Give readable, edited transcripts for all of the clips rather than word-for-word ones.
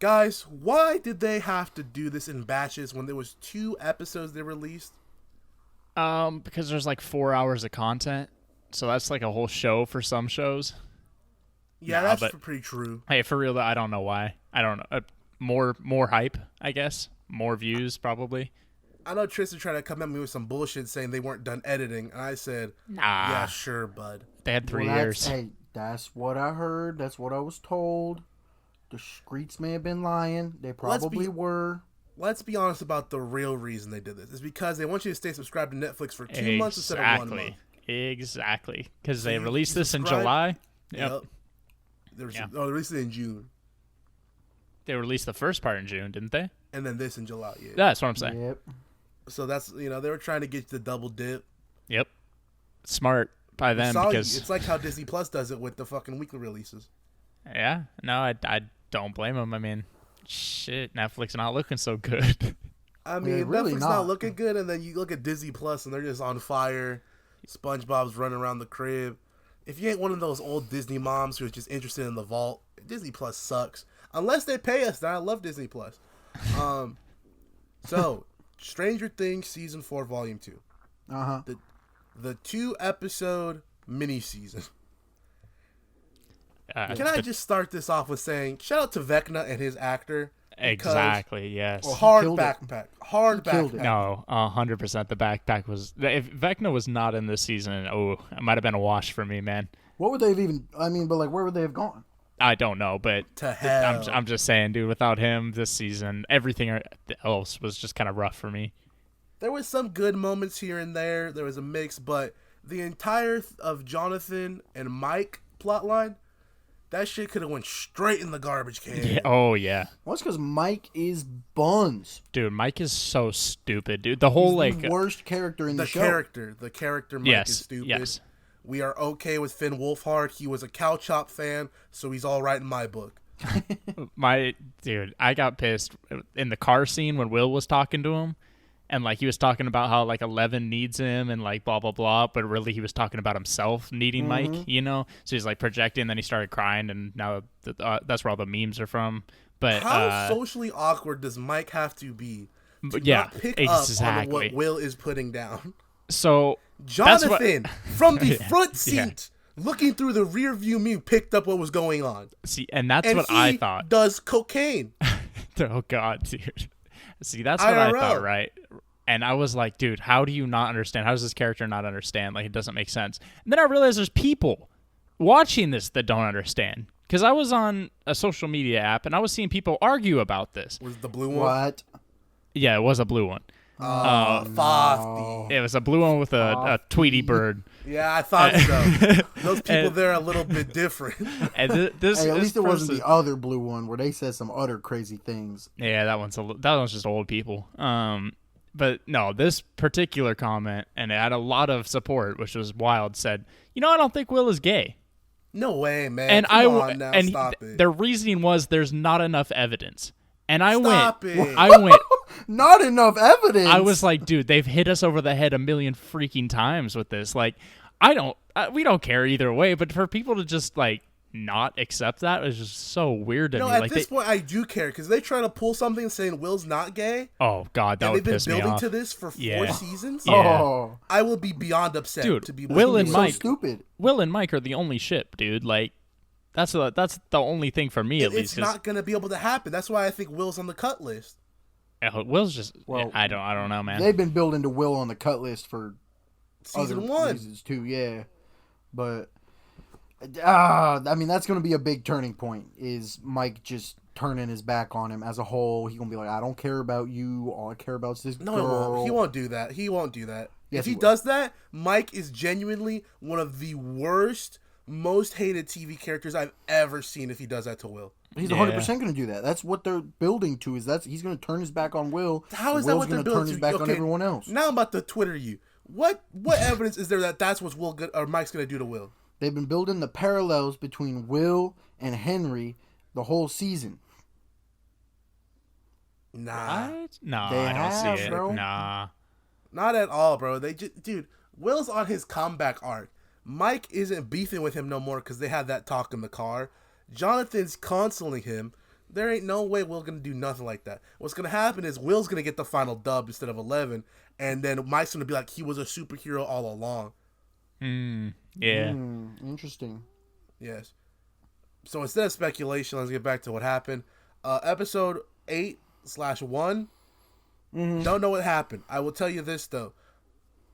Guys, why did they have to do this in batches when there was 2 episodes they released? Because there's like 4 hours of content, so that's like a whole show for some shows. Yeah, that's pretty true. Hey, for real though, I don't know why. I don't know. More hype, I guess. More views, probably. I know Tristan tried to come at me with some bullshit saying they weren't done editing, and I said, Nah. Yeah, sure, bud. They had 3 years. That's what I heard. That's what I was told. The streets may have been lying. They probably were. Let's be honest about the real reason they did this. It's because they want you to stay subscribed to Netflix for 2 months instead of 1 month. Exactly. Because they released this in July. Yep. They released it in June. They released the first part in June, didn't they? And then this in July. Yeah. That's what I'm saying. Yep. So that's, they were trying to get the double dip. Yep. Smart by them because it's like how Disney Plus does it with the fucking weekly releases. Yeah. No, I don't blame them. I mean, shit, Netflix not looking so good. I mean, really Netflix not looking good, and then you look at Disney Plus and they're just on fire. SpongeBob's running around the crib. If you ain't one of those old Disney moms who's just interested in the vault, Disney Plus sucks. Unless they pay us, then I love Disney Plus. So, Stranger Things Season 4, Volume 2. Uh-huh. The 2-episode mini-season. Can I just start this off with saying, shout out to Vecna and his actor. Exactly, yes. Hard backpack. No, 100% the backpack was... If Vecna was not in this season, it might have been a wash for me, man. What would they have even... I mean, but like, where would they have gone? I don't know, but to hell. I'm just saying, dude, without him this season, everything else was just kind of rough for me. There was some good moments here and there. There was a mix, but the entire of Johnathan and Mike plotline, that shit could have went straight in the garbage can. Yeah. Oh, yeah. Well, it's because Mike is buns. Dude, Mike is so stupid, dude. The whole, He's the worst character in the show. The character Mike is stupid. Yes. We are okay with Finn Wolfhard. He was a Cow Chop fan, so he's all right in my book. Dude, I got pissed in the car scene when Will was talking to him. And, like, he was talking about how, like, 11 needs him and, like, blah, blah, blah. But really, he was talking about himself needing Mike, you know? So he's, like, projecting. And then he started crying. And now that's where all the memes are from. But how socially awkward does Mike have to be to not pick up on what Will is putting down? So Johnathan, from the front seat, looking through the rear view mirror, picked up what was going on. See, and that's what I thought. Does cocaine. Oh, God, dude. See, that's what I thought, right? And I was like, dude, how do you not understand? How does this character not understand? Like, it doesn't make sense. And then I realized there's people watching this that don't understand. Because I was on a social media app, and I was seeing people argue about this. Was the blue one? What? Yeah, it was a blue one. No. It was a blue one with a Tweety bird. Yeah, I thought so. Those people there are a little bit different. And at least it wasn't the other blue one where they said some utter crazy things. Yeah, that one's just old people. But no, this particular comment, and it had a lot of support, which was wild, said, I don't think Will is gay. No way, man. And Stop it. Their reasoning was there's not enough evidence. And I went, not enough evidence. I was like, dude, they've hit us over the head a million freaking times with this. Like, we don't care either way, but for people to just like not accept that is just so weird to me. At this point, I do care because they try to pull something saying Will's not gay. Oh God, that would piss me off. They've been building to this for 4 seasons. Yeah. Oh. I will be beyond upset. Dude, to be Will and Mike, so stupid. Will and Mike are the only ship, dude. Like, that's the only thing for me at least. It's not going to be able to happen. That's why I think Will's on the cut list. Will's just. Well, I don't know, man. They've been building to Will on the cut list for season other 1 reasons too. Yeah, but. I mean, that's going to be a big turning point, is Mike just turning his back on him as a whole. He's going to be like, I don't care about you. All I care about is this girl. He won't do that. Yes, if he does that, Mike is genuinely one of the worst, most hated TV characters I've ever seen if he does that to Will. He's 100% going to do that. That's what they're building to, is he's going to turn his back on Will. How is that what they're building to? Turn his back on everyone else. Now I'm about to Twitter you. What evidence is there that's what Mike's going to do to Will? They've been building the parallels between Will and Henry the whole season. Nah. What? No, I don't see it. Bro. Nah. Not at all, bro. Dude, Will's on his comeback arc. Mike isn't beefing with him no more because they had that talk in the car. Jonathan's counseling him. There ain't no way Will's gonna do nothing like that. What's gonna happen is Will's gonna get the final dub instead of 11, and then Mike's gonna be like, he was a superhero all along. Yeah. Interesting. Yes. So instead of speculation, let's get back to what happened. Episode 8/1. Don't know what happened. I will tell you this though.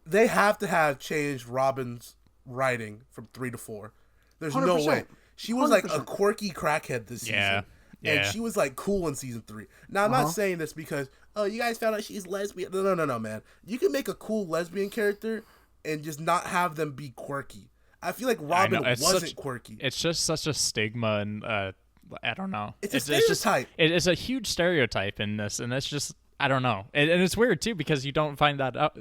They have to have changed Robyn's writing from 3 to 4. There's 100%. No way. She was 100%. Like a quirky crackhead this season. Yeah. And she was like cool in season 3. Now I'm not saying this because you guys found out she's lesbian. No, man. You can make a cool lesbian character and just not have them be quirky. I feel like Robyn wasn't quirky. It's just such a stigma, and I don't know. It's a stereotype. It's a huge stereotype in this, and it's just I don't know. And it's weird too because you don't find out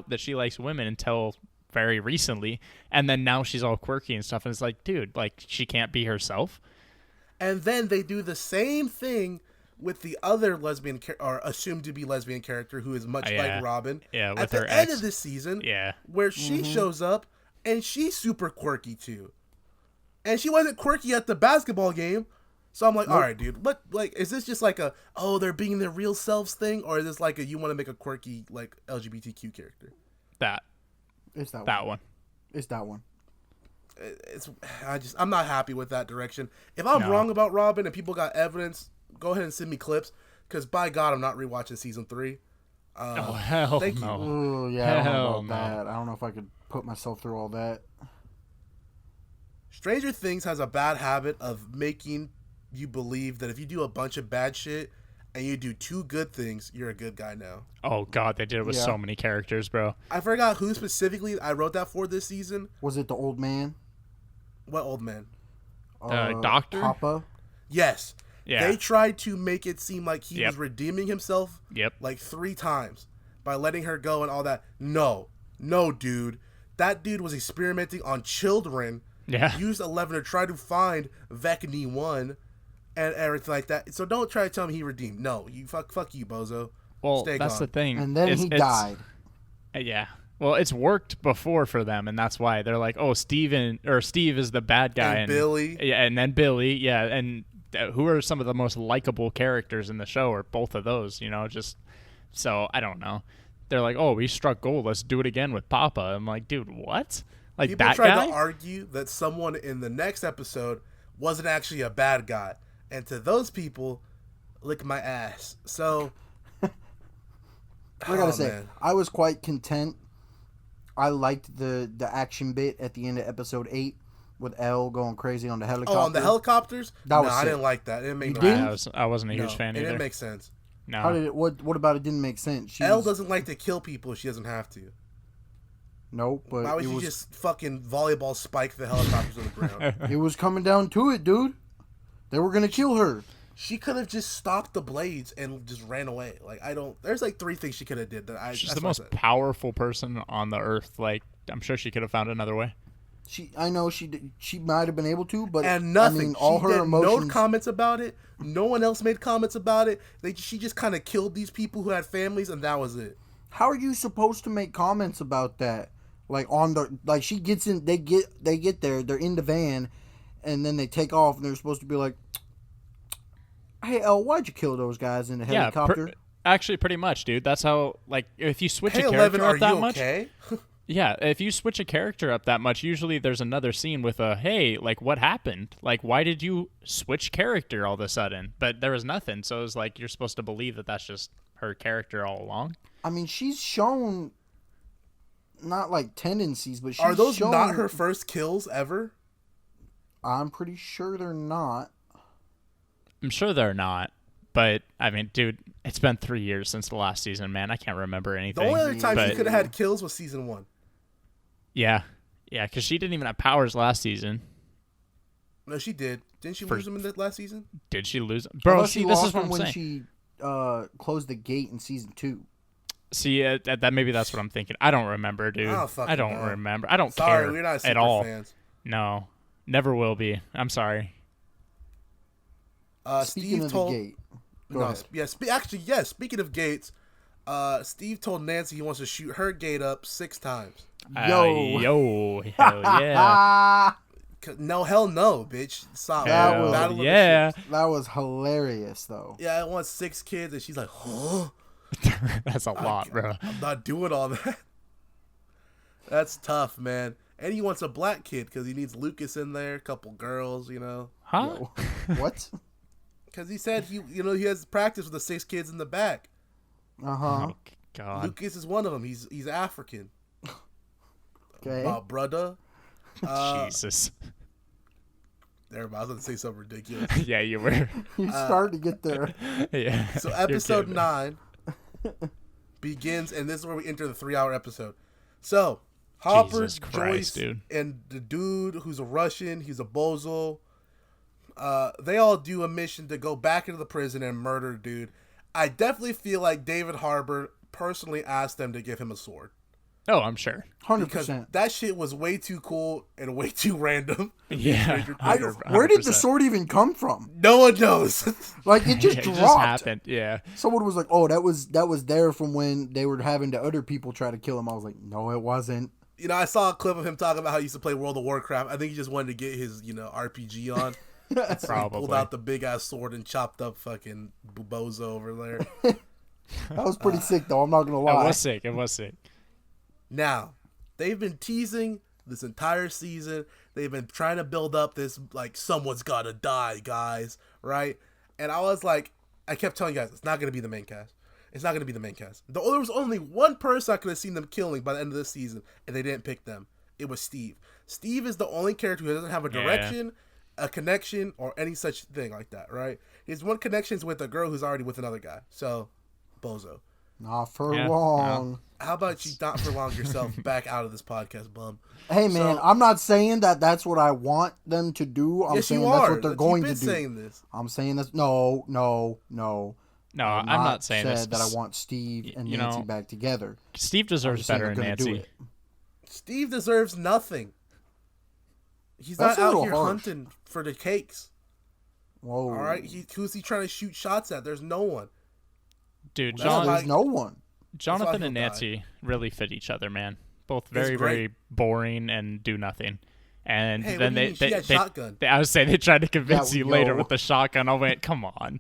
that she likes women until very recently, and then now she's all quirky and stuff, and it's like, dude, like she can't be herself. And then they do the same thing with the other lesbian or assumed to be lesbian character who is much like Robyn. Yeah, with at her the end of this season. Yeah, where she shows up and she's super quirky too, and she wasn't quirky at the basketball game. So I'm like, all right, dude. What is this just like they're being their real selves thing, or is this like you want to make a quirky like LGBTQ character? It's that one. It's that one. I'm not happy with that direction. If I'm wrong about Robyn and people got evidence, go ahead and send me clips, because by God, I'm not rewatching season 3. Hell thank no. you. Ooh, yeah, I don't know about that. I don't know if I could put myself through all that. Stranger Things has a bad habit of making you believe that if you do a bunch of bad shit and you do 2 good things, you're a good guy now. Oh God, they did it with so many characters, bro. I forgot who specifically I wrote that for this season. Was it the old man? What old man? Doctor? Papa? Yes. Yeah. They tried to make it seem like he was redeeming himself like 3 times by letting her go and all that. No, dude. That dude was experimenting on children. Yeah. Used 11 to try to find Vecna 1 and everything like that. So don't try to tell me he redeemed. No, you fuck you, bozo. Well, Stay that's gone. the thing. And then he died. Yeah. Well, it's worked before for them, and that's why they're like, oh, Steve is the bad guy, and Billy. Yeah, and then Billy. Yeah, and who are some of the most likable characters in the show? Or both of those, just so I don't know. They're like, oh, we struck gold. Let's do it again with Papa. I'm like, dude, what? Like people that tried guy? to argue that someone in the next episode wasn't actually a bad guy, and to those people, lick my ass. So I gotta say, I was quite content. I liked the action bit at the end of episode 8 with Elle going crazy on the helicopter. Oh, on the helicopters? No, I didn't like that. It didn't make no sense. I wasn't a huge fan either. It didn't make sense. No. How did it? What about it? Didn't make sense. Elle doesn't like to kill people if she doesn't have to. Nope, but why would you just fucking volleyball spike the helicopters on the ground? It was coming down to it, dude. They were gonna kill her. She could have just stopped the blades and just ran away. There's 3 things she could have did that She's the most powerful person on the earth. Like, I'm sure she could have found another way. I know she might have been able to, but and nothing. I mean, all she her did emotions. No comments about it. No one else made comments about it. She just kind of killed these people who had families, and that was it. How are you supposed to make comments about that? She gets in. They get there. They're in the van, and then they take off, and they're supposed to be like, "Hey, Elle, why'd you kill those guys in the helicopter?" Actually, pretty much, dude. That's how. Like, if you switch a 11, character up that much. Okay? Yeah, if you switch a character up that much, usually there's another scene with a, hey, like, what happened? Like, why did you switch character all of a sudden? But there was nothing, so it was like you're supposed to believe that that's just her character all along. I mean, she's shown not like tendencies, but she's Are those shown, not her first kills ever? I'm pretty sure they're not. I'm sure they're not. But, I mean, dude, it's been 3 years since the last season, man. I can't remember anything. The only other time she could have had kills was season 1. Yeah. Yeah, because she didn't even have powers last season. No, she did. Didn't she lose them in the last season? Did she lose them? Bro, see, this is what I'm saying. She closed the gate in season 2. See, that maybe that's what I'm thinking. I don't remember, dude. I don't remember. I don't care we're not super at all. Fans. No, never will be. I'm sorry. Speaking of the gate. Go ahead. Yeah, speaking of gates, Steve told Nancy he wants to shoot her gate up 6 times. Yo, hell yeah. No, hell no, bitch. Stop. That was hilarious, though. Yeah, I want 6 kids, and she's like, huh? That's a lot, bro. I'm not doing all that. That's tough, man. And he wants a black kid because he needs Lucas in there, a couple girls, you know. Huh? What? Because he said he has practice with the 6 kids in the back. Oh, God. Lucas is one of them. He's African. Okay. My brother. Jesus. There, I was going to say something ridiculous. Yeah, you were. You started to get there. Yeah. So episode 9 begins, and this is where we enter the 3-hour episode. So Hopper, Joyce, dude. and the dude who's a Russian, he's a bozo. They all do a mission to go back into the prison and murder dude. I definitely feel like David Harbour personally asked them to give him a sword. Oh, I'm sure. 100%. Because that shit was way too cool and way too random. Yeah. Where did the sword even come from? No one knows. Like, it just dropped. It just happened. Yeah. Someone was like, "Oh, that was there from when they were having the other people try to kill him." I was like, "No, it wasn't." You know, I saw a clip of him talking about how he used to play World of Warcraft. I think he just wanted to get his, RPG on. So Probably. he pulled out the big ass sword and chopped up fucking bozo over there. That was pretty sick, though. I'm not gonna lie. It was sick. Now, they've been teasing this entire season. They've been trying to build up this, like, someone's gotta die, guys, right? And I was like, I kept telling you guys, it's not going to be the main cast. It's not going to be the main cast. There was only one person I could have seen them killing by the end of this season, and they didn't pick them. It was Steve. Steve is the only character who doesn't have a direction, a connection, or any such thing like that, right? His one connection is with a girl who's already with another guy. So, bozo. Not for long. No. How about you not prolong yourself back out of this podcast, bum? Hey, man, I'm not saying that that's what I want them to do. I'm saying that's what they're going to do. Saying this. I'm saying this. No. No, I'm not saying this. That I want Steve and Nancy back together. Steve deserves better than Nancy. Steve deserves nothing. He's not out here hunting for the cakes. Whoa. All right? Who's he trying to shoot shots at? There's no one. Dude, there's no one. Johnathan and Nancy really fit each other, man. Both very, very boring and do nothing. And hey, then they shotgun. I would say they tried to convince you later with the shotgun. I went, come on.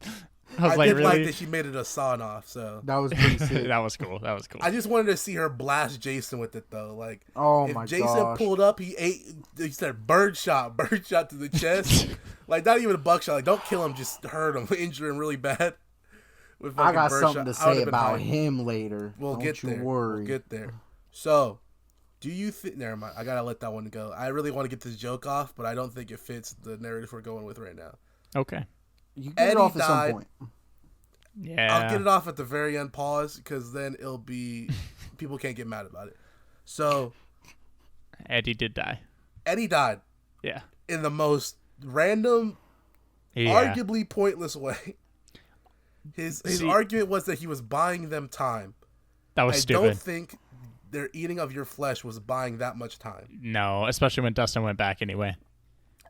I did like that she made it a sawn off. So that was pretty sick. That was cool. I just wanted to see her blast Jason with it though. Like, if Jason pulled up, he said bird shot to the chest. Like, not even a buckshot. Like, don't kill him, just hurt him, injure him really bad. I got something to say about him later. We'll get there. Worry. We'll get there. So, do you think? Never mind. I gotta let that one go. I really want to get this joke off, but I don't think it fits the narrative we're going with right now. Okay. You get it off at some point. Yeah. I'll get it off at the very end. Pause, because then it'll be people can't get mad about it. So, Eddie did die. Eddie died. Yeah. In the most random, arguably pointless way. His argument was that he was buying them time. That was stupid. I don't think their eating of your flesh was buying that much time. No, especially when Dustin went back anyway.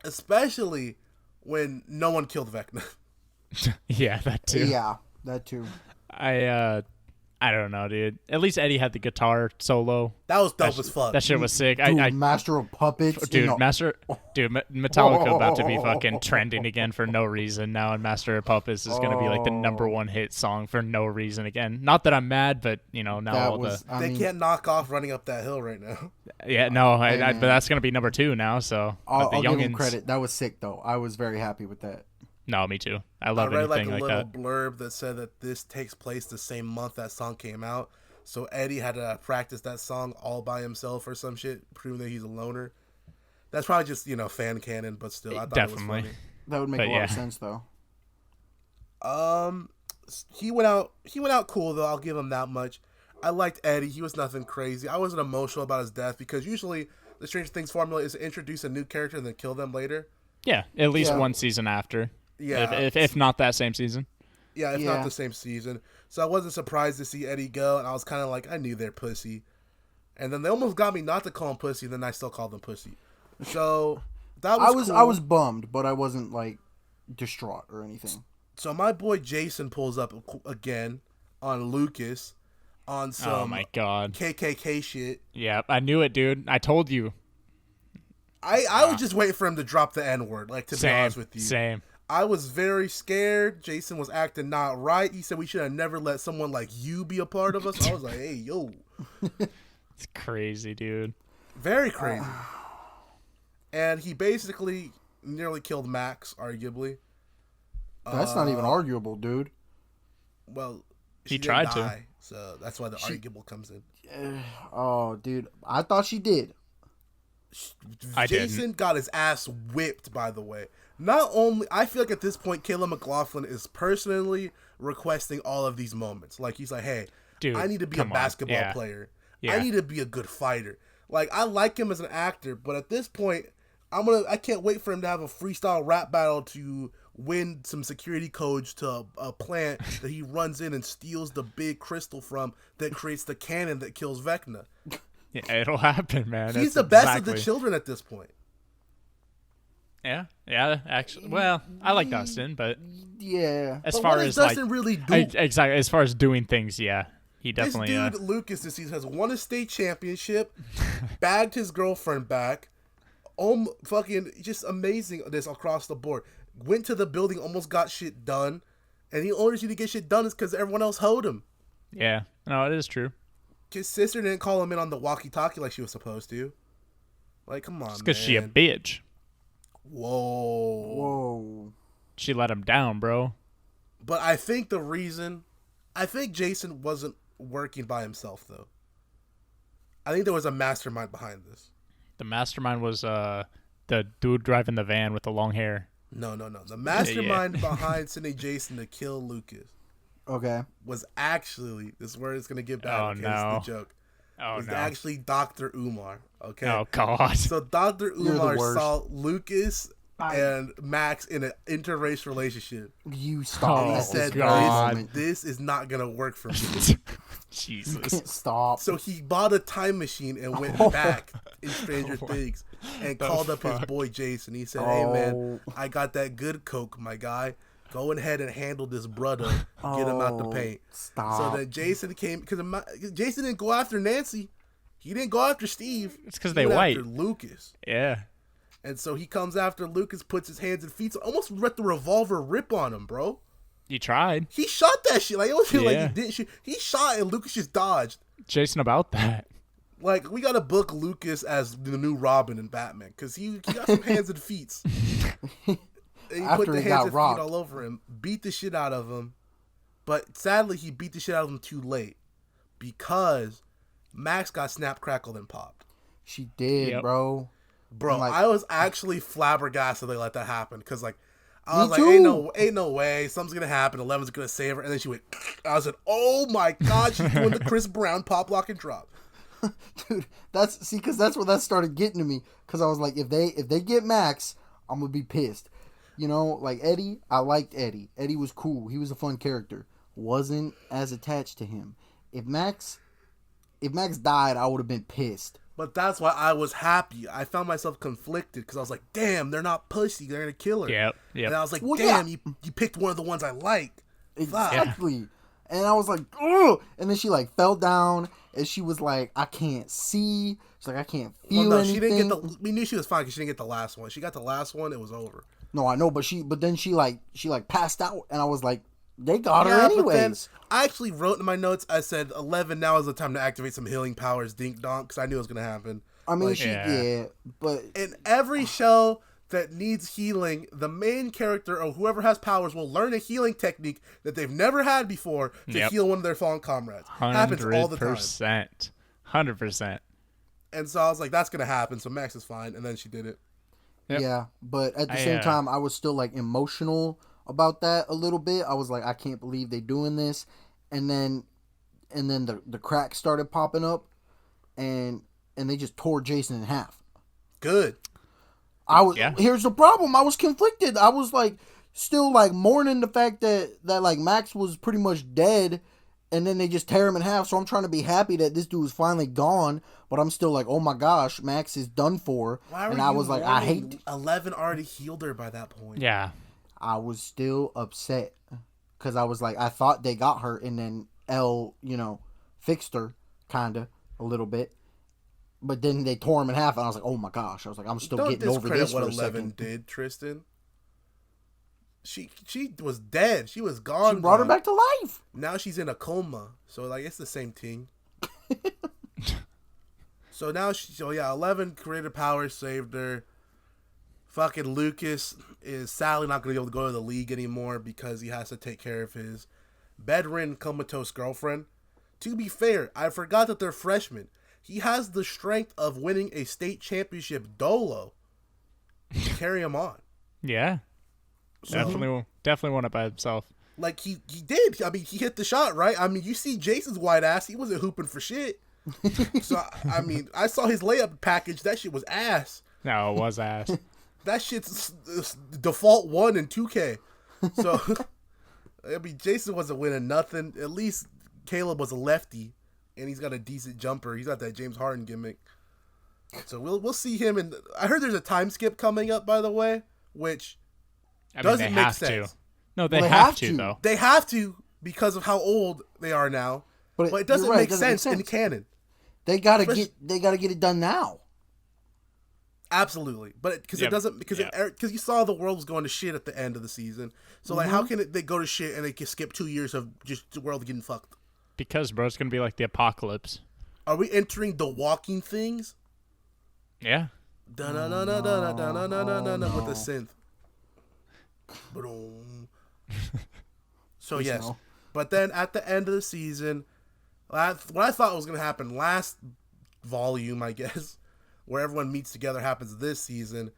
Especially when no one killed Vecna. Yeah, that too. Yeah, that too. I don't know, dude. At least Eddie had the guitar solo. That was dope as fuck. That shit was sick. Dude, Master of Puppets. Dude, Metallica about to be fucking trending again for no reason now, and Master of Puppets is going to be like the #1 hit song for no reason again. Not that I'm mad, but, now they can't knock off Running Up That Hill right now. Yeah, no, but that's going to be #2 now, so. I'll give him credit. That was sick, though. I was very happy with that. No, me too. I love anything like that. I read a little blurb that said that this takes place the same month that song came out. So Eddie had to practice that song all by himself or some shit, proving that he's a loner. That's probably just, fan canon, but still, I thought it was funny. That would make a lot of sense, though. He went out cool, though. I'll give him that much. I liked Eddie. He was nothing crazy. I wasn't emotional about his death because usually the Stranger Things formula is to introduce a new character and then kill them later. Yeah, at least one season after. Yeah. If not that same season. Yeah, not the same season. So I wasn't surprised to see Eddie go, and I was kind of like, I knew they're pussy. And then they almost got me not to call him pussy, and then I still called them pussy. So that was cool. I was bummed, but I wasn't, like, distraught or anything. So my boy Jason pulls up again on Lucas on some oh my God. KKK shit. Yeah, I knew it, dude. I told you. I was just waiting for him to drop the N-word, like, to be honest with you. Same. I was very scared. Jason was acting not right. He said we should have never let someone like you be a part of us. I was like, hey, yo. It's crazy, dude. Very crazy. And he basically nearly killed Max, arguably. That's not even arguable, dude. Well, he tried to. So that's why the arguable comes in. Oh, dude. I thought she did. Jason got his ass whipped, by the way. Not only, I feel like at this point, Caleb McLaughlin is personally requesting all of these moments. Like, he's like, hey, dude, I need to be a basketball player. Yeah. I need to be a good fighter. Like, I like him as an actor, but at this point, I can't wait for him to have a freestyle rap battle to win some security codes to a plant that he runs in and steals the big crystal from that creates the cannon that kills Vecna. Yeah, it'll happen, man. He's the best of the children at this point. Yeah, actually. Well, I like Dustin, but as but far what as does Dustin really do? Exactly, as far as doing things, yeah, he definitely. This dude, Lucas, this season has won a state championship, bagged his girlfriend back, fucking just amazing. This across the board. Went to the building, almost got shit done, and the only reason he get shit done is because everyone else hoed him. Yeah, no, it is true. His sister didn't call him in on the walkie-talkie like she was supposed to. Like, come on, man. Because she a bitch. Whoa. She let him down, bro. But I think Jason wasn't working by himself, though. I think there was a mastermind behind this. The mastermind was the dude driving the van with the long hair. No. The mastermind behind sending Jason to kill Lucas. Okay. Was actually, this is where it's going to get bad. It's the joke. Was actually Dr. Umar. Okay. Oh, God. So Dr. Umar saw Lucas and Max in an interrace relationship. You stop. He said, this is not going to work for me. Jesus. Stop. So he bought a time machine and went back in Stranger Things and called up his boy Jason. He said, hey, man, I got that good coke, my guy. Go ahead and handle this brother. Get him out the paint. Stop. So then Jason came, because Jason didn't go after Nancy. He didn't go after Steve. It's because they white. After Lucas. Yeah. And so he comes after Lucas, puts his hands and feet, almost let the revolver rip on him, bro. He tried. He shot that shit. Like, it wasn't like he didn't shoot. He shot and Lucas just dodged. Jason about that. Like, we got to book Lucas as the new Robin in Batman, because he got some hands and feet. And he put the hands and feet all over him, beat the shit out of him. But sadly, he beat the shit out of him too late because Max got snap, crackled, and popped. She did, bro. Bro, like, I was actually flabbergasted they let that happen because, like, I was like, ain't no way. Something's going to happen. 11's going to save her. And then she went, I was like, oh my God, she's doing the Chris Brown pop, lock, and drop. Dude, because that's what that started getting to me. Because I was like, if they get Max, I'm going to be pissed. You know, like Eddie, I liked Eddie. Eddie was cool. He was a fun character. Wasn't as attached to him. If Max died, I would have been pissed. But that's why I was happy. I found myself conflicted because I was like, damn, they're not pussy. They're going to kill her. Yep. And I was like, damn, you picked one of the ones I like. Exactly. Yeah. And I was like, ugh. And then she like fell down and she was like, I can't see. She's like, I can't feel anything. She didn't get we knew she was fine because she didn't get the last one. She got the last one. It was over. No, I know, but then she passed out, and I was like, they got her anyways. But then I actually wrote in my notes, I said, 11, now is the time to activate some healing powers, dink donk, because I knew it was going to happen. I mean, but in every show that needs healing, the main character or whoever has powers will learn a healing technique that they've never had before to heal one of their fallen comrades. 100%. Happens all the time. 100%. And so I was like, that's going to happen, so Max is fine, and then she did it. Yep. Yeah, but at the same time, I was still like emotional about that a little bit. I was like, I can't believe they're doing this, and then the cracks started popping up, and they just tore Jason in half. Good. Here's the problem. I was conflicted. I was like still like mourning the fact that like Max was pretty much dead, and then they just tear him in half. So I'm trying to be happy that this dude is finally gone. But I'm still like, oh my gosh, Max is done for. And I was like, I hate 11 already healed her by that point. Yeah. I was still upset because I was like, I thought they got her, and then Elle, fixed her kind of a little bit. But then they tore him in half, and I was like, oh my gosh. I was like, I'm still getting over this for a second. Did, Tristan. She was dead. She was gone. She brought her back to life. Now she's in a coma. So, like, it's the same thing. So now, 11 creative powers saved her. Fucking Lucas is sadly not going to be able to go to the league anymore because he has to take care of his bedridden, comatose girlfriend. To be fair, I forgot that they're freshmen. He has the strength of winning a state championship dolo to carry him on. Yeah. So, definitely won it by himself. Like, he did. I mean, he hit the shot, right? I mean, you see Jason's white ass. He wasn't hooping for shit. So, I mean, I saw his layup package. That shit was ass. No, it was ass. That shit's default 1 in 2K. So, I mean, Jason wasn't winning nothing. At least Caleb was a lefty. And he's got a decent jumper. He's got that James Harden gimmick. So we'll see him. And I heard there's a time skip coming up, by the way, which doesn't make sense. No, they have to, though. They have to because of how old they are now. But it doesn't make sense in canon. They gotta get it done now. Absolutely, but because it doesn't because you saw the world was going to shit at the end of the season. So like, how can they go to shit and they can skip 2 years of just the world getting fucked? Because, bro, it's going to be like the apocalypse. Are we entering the walking things? Yeah. Da-na-na-na-na-na-na-na-na-na with the synth. So, yes. No. But then at the end of the season, what I thought was going to happen last volume, I guess, where everyone meets together happens this season.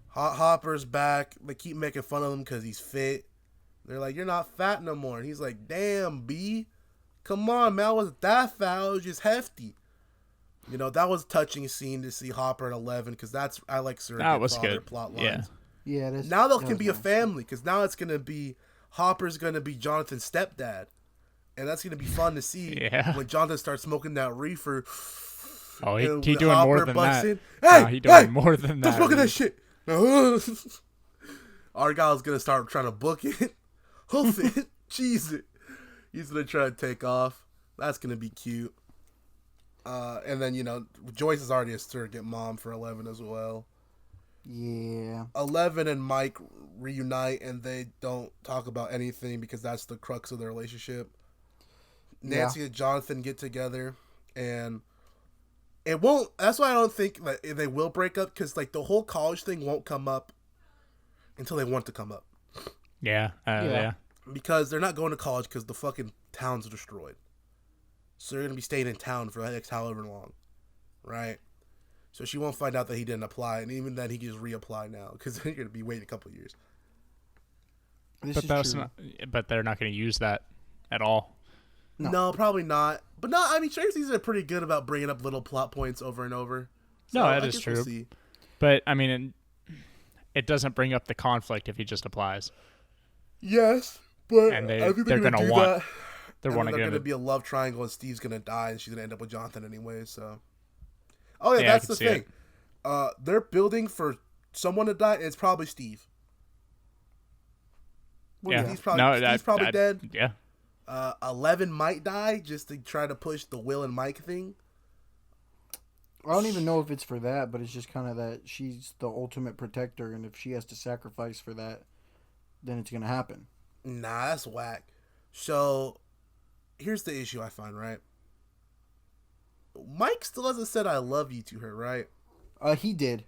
Hopper's back. They keep making fun of him because he's fit. They're like, you're not fat no more. And he's like, damn, B. Come on, man, I wasn't that fat. I was just hefty. You know, that was a touching scene to see Hopper at 11 because I like surrogate that was father good. Plot lines. Yeah. Now they can be a family because now it's going to be Hopper's going to be Johnathan's stepdad. And that's going to be fun to see when Johnathan starts smoking that reefer. Oh, he doing more than that. Hey, he doing more than that. Stop smoking that shit. Argyle's going to start trying to book it. Hoof it. Cheese it. He's going to try to take off. That's going to be cute. And then, you know, Joyce is already a surrogate mom for 11 as well. Yeah. 11 and Mike reunite, and they don't talk about anything because that's the crux of their relationship. Nancy and Johnathan get together, and it won't... That's why I don't think that they will break up, because, like, the whole college thing won't come up until they want to come up. Yeah. Because they're not going to college because the fucking town's destroyed. So they're going to be staying in town for the next however long. Right? So she won't find out that he didn't apply. And even then, he can just reapply now because they're going to be waiting a couple of years. But they're not going to use that at all. No, probably not. But no, I mean, Tracy's are pretty good about bringing up little plot points over and over. So no, that is true. We'll see. But, I mean, it doesn't bring up the conflict if he just applies. Yes. But and they're going to want... They're going to be a love triangle, and Steve's going to die, and she's going to end up with Johnathan anyway, so... Oh, yeah, that's the thing. They're building for someone to die, and it's probably Steve. Yeah. He's probably dead. Yeah. 11 might die, just to try to push the Will and Mike thing. I don't even know if it's for that, but it's just kind of that she's the ultimate protector, and if she has to sacrifice for that, then it's going to happen. Nah, that's whack. So, here's the issue I find, right? Mike still hasn't said I love you to her, right? He did.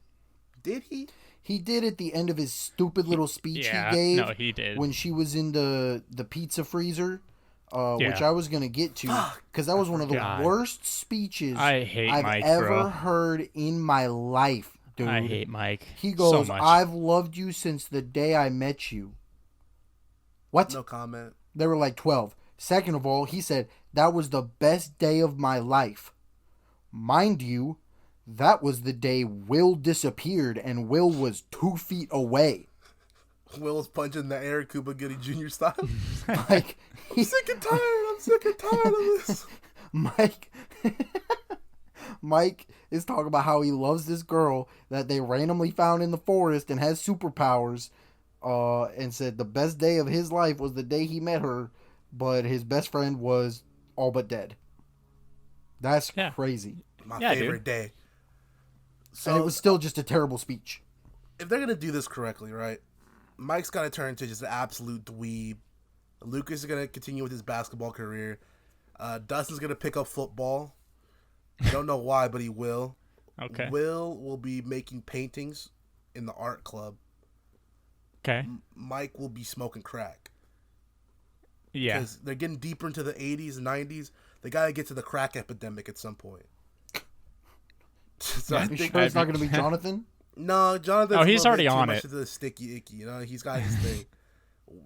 Did he? He did at the end of his stupid little speech he gave. No, he did. When she was in the pizza freezer, which I was going to get to, because that was one of the worst speeches I've ever heard in my life, dude. I hate Mike. He goes, so much. I've loved you since the day I met you. What? No comment. They were like 12. Second of all, he said, that was the best day of my life. Mind you, that was the day Will disappeared and Will was 2 feet away. Will was punching the air Cuba Gooding Jr. style. Like, I'm sick and tired of this. Mike is talking about how he loves this girl that they randomly found in the forest and has superpowers, and said the best day of his life was the day he met her, but his best friend was all but dead. That's crazy. My favorite day. So and it was still just a terrible speech. If they're gonna do this correctly, right? Mike's gotta turn into just an absolute dweeb. Lucas is gonna continue with his basketball career. Dustin's gonna pick up football. I don't know why, but he will. Okay. Will be making paintings in the art club. Okay. Mike will be smoking crack. Yeah. Because they're getting deeper into the 80s and 90s. They gotta get to the crack epidemic at some point. So I think it's not gonna be Johnathan. No, Johnathan's Oh, he's already on much it. into the sticky icky, he's got his thing.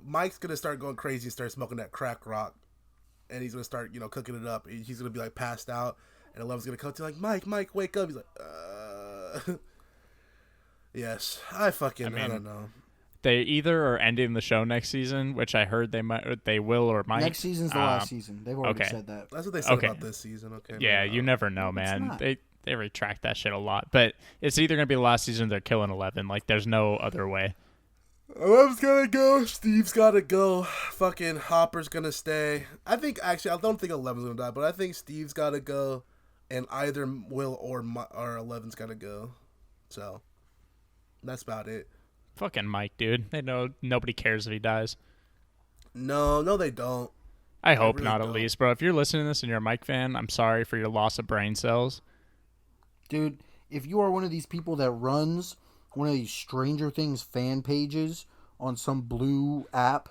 Mike's gonna start going crazy and start smoking that crack rock, and he's gonna start, cooking it up. He's gonna be like passed out, and Eleven's gonna come to like, Mike, wake up. He's like, yes, I don't know. They either are ending the show next season, which I heard they will or might. Next season's the last season. They've already said that. That's what they said about this season. Okay. Yeah, you never know, man. They retract that shit a lot, but it's either gonna be the last season. Or they're killing 11. Like, there's no other way. 11's gotta go. Steve's gotta go. Fucking Hopper's gonna stay. I don't think 11's gonna die, but I think Steve's gotta go, and either Will or 11's gotta go. So that's about it. Fucking Mike, dude. They know nobody cares if he dies. No, they don't. I hope really not, don't. at least, bro. If you're listening to this and you're a Mike fan, I'm sorry for your loss of brain cells. Dude, if you are one of these people that runs one of these Stranger Things fan pages on some blue app,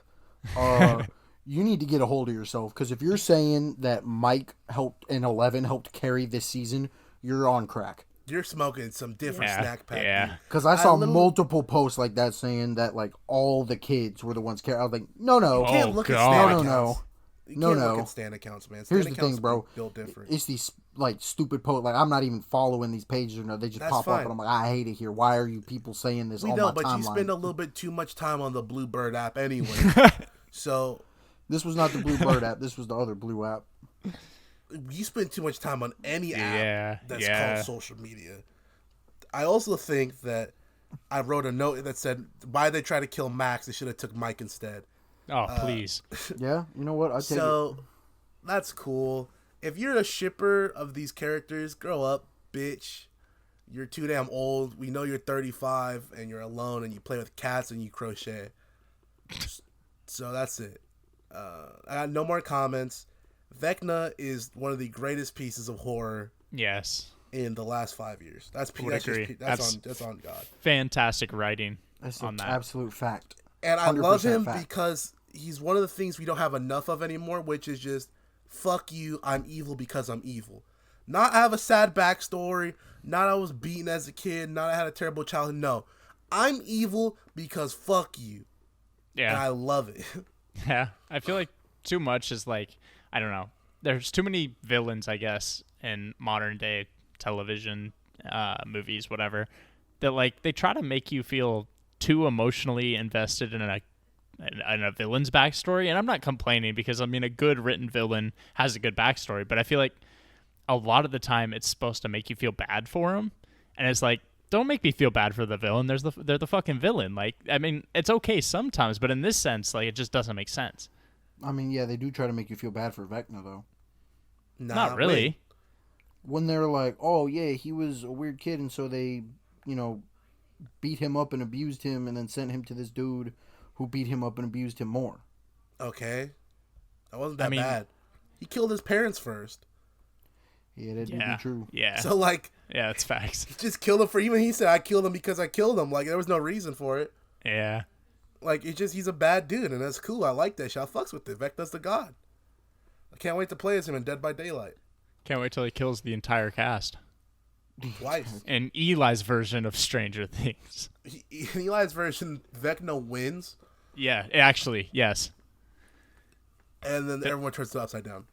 you need to get a hold of yourself. Because if you're saying that Mike helped and 11 helped carry this season, you're on crack. You're smoking some different snack pack. Yeah. Because I saw multiple posts like that saying that like all the kids were the ones carrying. I was like, no. You can't look at God. Stan No. accounts. You can't look at Stan accounts, man. Stan Here's the accounts thing, bro. Built different. It's these like stupid posts. Like, I'm not even following these pages or no. They just That's pop fine. up and I'm like, I hate it here. Why are you people saying this We on know, my but timeline? you spend a little bit too much time on the Bluebird app anyway. So This was not the Bluebird app. This was the other blue app. you spend too much time on any app that's yeah. called social media. I also think that I wrote a note that said, why they try to kill Max, they should have took Mike instead. Oh, please. Yeah, you know what? I take it. So that's cool. If you're a shipper of these characters, grow up, bitch. You're too damn old. We know you're 35 and you're alone and you play with cats and you crochet. So that's it. I got no more comments. Vecna is one of the greatest pieces of horror. Yes. In the last 5 years. That's on God. Fantastic writing That's on an that. absolute fact. And I love him fact. because he's one of the things we don't have enough of anymore, which is just, fuck you, I'm evil because I'm evil. Not I have a sad backstory, not I was beaten as a kid, not I had a terrible childhood. No, I'm evil because fuck you. Yeah. And I love it. Yeah. I feel like too much is like, I don't know. There's too many villains, I guess, in modern day television, movies, whatever, that like they try to make you feel too emotionally invested in a villain's backstory. And I'm not complaining because I mean a good written villain has a good backstory, but I feel like a lot of the time it's supposed to make you feel bad for him, and it's like, don't make me feel bad for the villain. They're the fucking villain. Like, I mean, it's okay sometimes, but in this sense, like, it just doesn't make sense. I mean, yeah, they do try to make you feel bad for Vecna though. Not really. When they're like, oh yeah, he was a weird kid, and so they, beat him up and abused him, and then sent him to this dude who beat him up and abused him more. Okay. That wasn't that bad. He killed his parents first. Yeah, that do be true. Yeah. So, like... Yeah, it's facts. He just killed him for... Even he said, I killed him because I killed him. Like, there was no reason for it. Yeah. Like, it's just... He's a bad dude, and that's cool. I like that shit. I fucks with it. Vecna's the god. I can't wait to play as him in Dead by Daylight. Can't wait till he kills the entire cast. Twice. In Eli's version of Stranger Things. In Eli's version, Vecna wins. Yeah, actually, yes. And then everyone turns it upside down.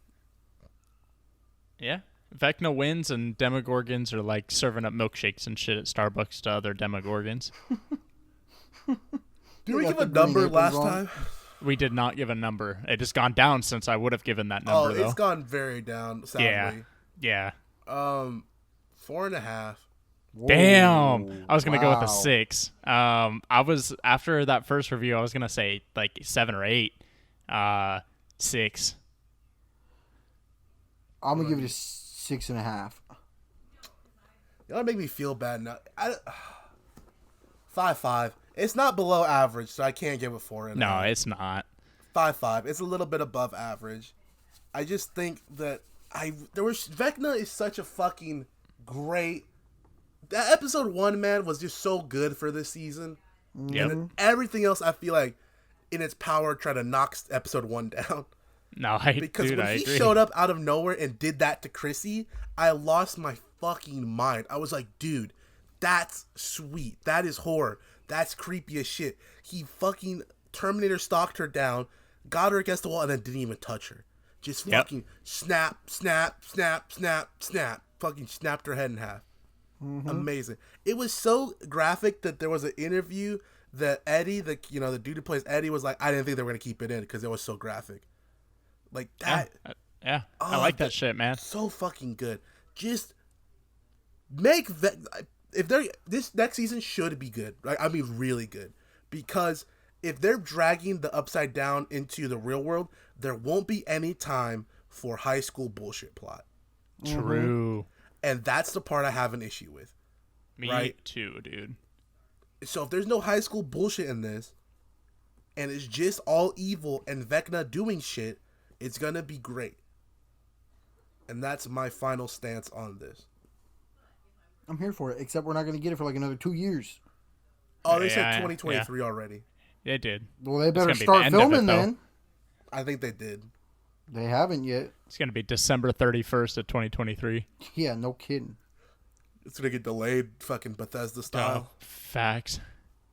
Yeah. Vecna wins, and Demogorgons are like serving up milkshakes and shit at Starbucks to other Demogorgons. Did we give a number last time? We did not give a number. It has gone down since I would have given that number, though. It's gone very down, sadly. Yeah. 4.5. Whoa, Damn. I was going to go with a wow. 6. I was, after that first review, I was going to say like 7 or 8. 6. I'm gonna give it a 6.5. Y'all make me feel bad now. 5.5. It's not below average, so I can't give it 4.5. No, it's not. 5.5. It's a little bit above average. I just think that Vecna is such a fucking great. That episode 1, man, was just so good for this season. Yep. And everything else, I feel like, in its power, try to knock episode 1 down. No, because when he showed up out of nowhere and did that to Chrissy, I lost my fucking mind. I was like, dude, that's sweet. That is horror. That's creepy as shit. He fucking Terminator stalked her down, got her against the wall, and then didn't even touch her. Just fucking snap, snap, snap, snap, snap. Fucking snapped her head in half. Mm-hmm. Amazing. It was so graphic that there was an interview that Eddie, the dude who plays Eddie, was like, I didn't think they were going to keep it in because it was so graphic. Like that. Yeah. I like that shit, man. So fucking good. Just make this next season should be good. Right? I mean, really good. Because if they're dragging the Upside Down into the real world, there won't be any time for high school bullshit plot. True. And that's the part I have an issue with. Me too, dude. So if there's no high school bullshit in this, and it's just all evil and Vecna doing shit, it's gonna be great. And that's my final stance on this. I'm here for it, except we're not gonna get it for like another 2 years. Oh, they said 2023 already. They did. Well, they better start filming then. I think they did. They haven't yet. It's gonna be December 31st of 2023. Yeah, no kidding. It's gonna get delayed, fucking Bethesda style. Facts.